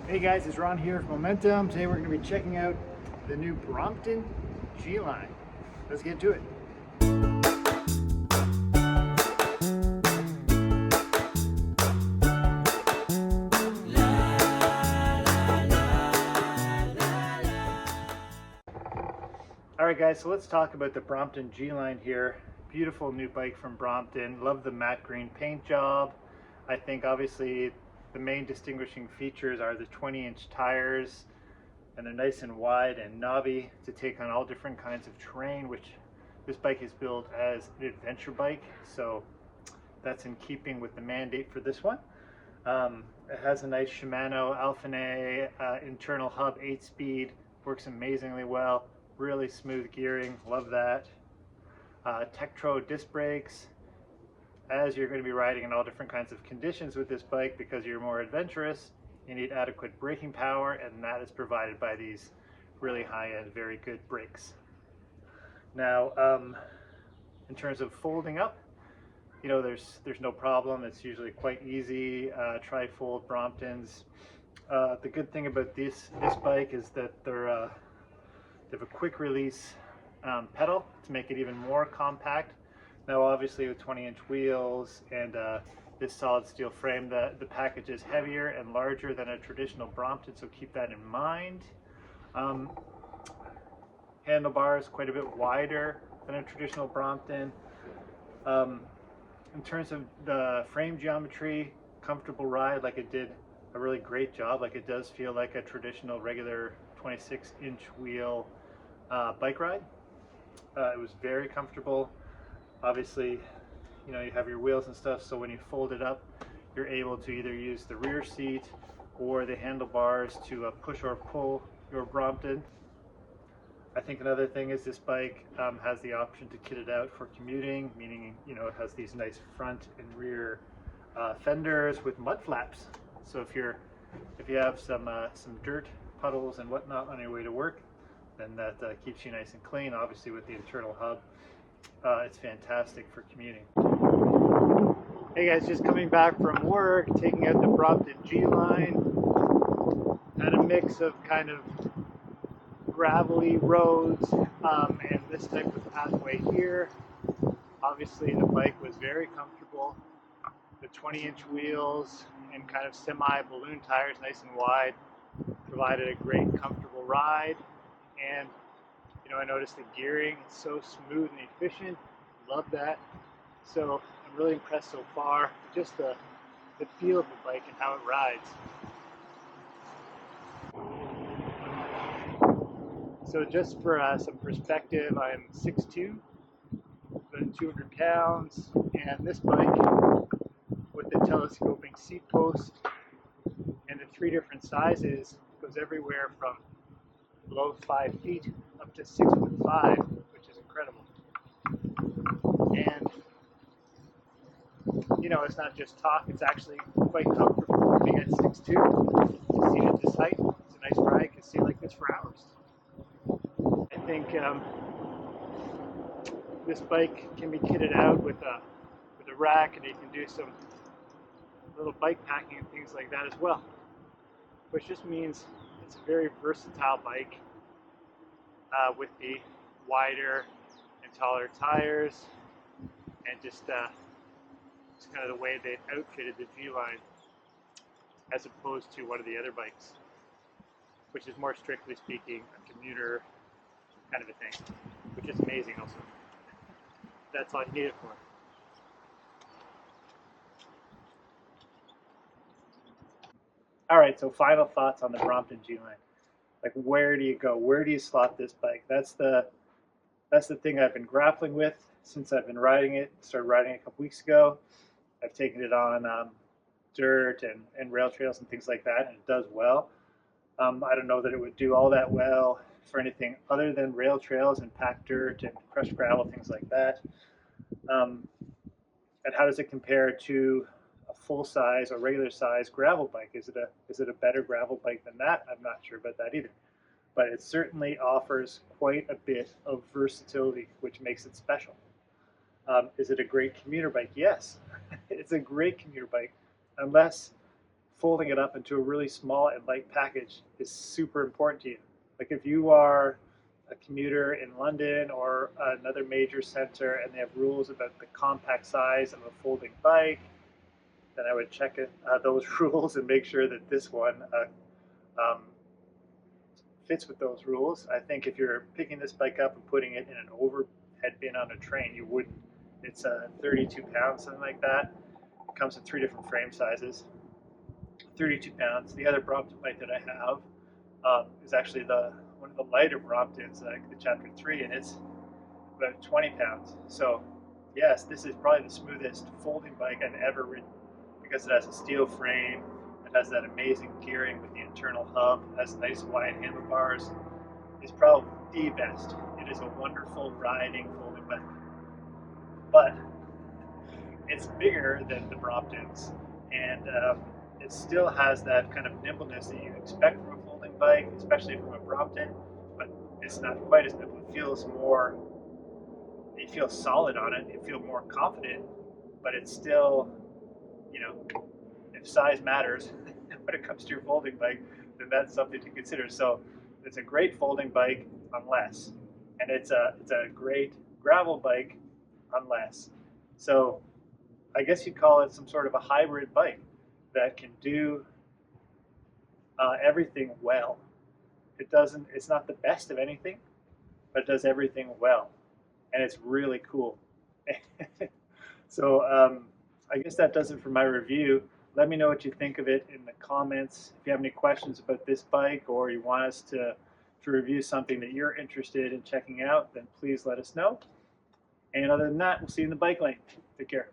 Hey guys, it's Ron here from Momentum. Today we're going to be checking out the new Brompton G-Line. Let's get to it. Alright guys, so let's talk about the Brompton G-Line here. Beautiful new bike from Brompton. Love the matte green paint job. I think obviously the main distinguishing features are the 20-inch tires, and they're nice and wide and knobby to take on all different kinds of terrain, which this bike is built as an adventure bike, so that's in keeping with the mandate for this one. It has a nice Shimano Alphane internal hub, 8-speed, works amazingly well, really smooth gearing, love that. Tektro disc brakes, as you're going to be riding in all different kinds of conditions with this bike because you're more adventurous. You need adequate braking power, and that is provided by these really high-end, very good brakes. Now, in terms of folding up, you know, there's no problem. It's usually quite easy. Tri-fold Bromptons. The good thing about this bike is that they have a quick release pedal to make it even more compact. Now, obviously, with 20-inch wheels and this solid steel frame, the package is heavier and larger than a traditional Brompton, so keep that in mind. Handlebars quite a bit wider than a traditional Brompton. In terms of the frame geometry, comfortable ride, like it did a really great job. Like it does feel like a traditional regular 26-inch wheel bike ride. It was very comfortable. Obviously, you know, you have your wheels and stuff, so when you fold it up, you're able to either use the rear seat or the handlebars to push or pull your Brompton. I think another thing is this bike has the option to kit it out for commuting, meaning, you know, it has these nice front and rear fenders with mud flaps. So if you have some dirt puddles and whatnot on your way to work, then that keeps you nice and clean. Obviously, with the internal hub, it's fantastic for commuting. Hey guys, just coming back from work, taking out the Brompton G-Line. Had a mix of kind of gravelly roads and this type of pathway here. Obviously, the bike was very comfortable. The 20-inch wheels and kind of semi-balloon tires, nice and wide, provided a great, comfortable ride. And you know, I noticed the gearing, it's so smooth and efficient. Love that. So I'm really impressed so far. Just the feel of the bike and how it rides. So just for some perspective, I'm 6'2", about 200 pounds, and this bike with the telescoping seat post and the 3 different sizes goes everywhere from below 5 feet up to 6'5", which is incredible. And you know, it's not just talk, it's actually quite comfortable being at 6'2". Seated at this height, it's a nice ride. You can see like this for hours. I think this bike can be kitted out with a rack, and you can do some little bike packing and things like that as well, which just means it's a very versatile bike with the wider and taller tires, and just kind of the way they outfitted the G-Line as opposed to one of the other bikes, which is more strictly speaking a commuter kind of a thing, which is amazing also. That's all you need it for. All right, so final thoughts on the Brompton G-Line. Like, where do you go? Where do you slot this bike? That's the thing I've been grappling with since I've been riding it. Started riding it a couple weeks ago. I've taken it on dirt and rail trails and things like that, and it does well. I don't know that it would do all that well for anything other than rail trails and packed dirt and crushed gravel, things like that. And how does it compare to a full-size or regular-size gravel bike? Is it a better gravel bike than that? I'm not sure about that either. But it certainly offers quite a bit of versatility, which makes it special. Is it a great commuter bike? Yes, it's a great commuter bike, unless folding it up into a really small and light package is super important to you. Like if you are a commuter in London or another major center and they have rules about the compact size of a folding bike, then I would check those rules and make sure that this one um, fits with those rules. I think if you're picking this bike up and putting it in an overhead bin on a train, you wouldn't. It's 32 pounds, something like that. It comes in 3 different frame sizes. 32 pounds. The other Brompton bike that I have is actually one of the lighter Bromptons, like the Chapter 3, and it's about 20 pounds. So yes, this is probably the smoothest folding bike I've ever ridden because it has a steel frame, it has that amazing gearing with the internal hub, it has nice wide handlebars. It's probably the best. It is a wonderful riding folding bike. But it's bigger than the Bromptons, and it still has that kind of nimbleness that you expect from a folding bike, especially from a Brompton, but it's not quite as nimble. It feels more, you feel solid on it, you feel more confident, but it's still, you know, if size matters when it comes to your folding bike, then that's something to consider. So it's a great folding bike on less, and it's a great gravel bike on less. So I guess you'd call it some sort of a hybrid bike that can do everything well. It's not the best of anything, but it does everything well, and it's really cool. So I guess that does it for my review. Let me know what you think of it in the comments. If you have any questions about this bike or you want us to review something that you're interested in checking out, then please let us know. And other than that, we'll see you in the bike lane. Take care.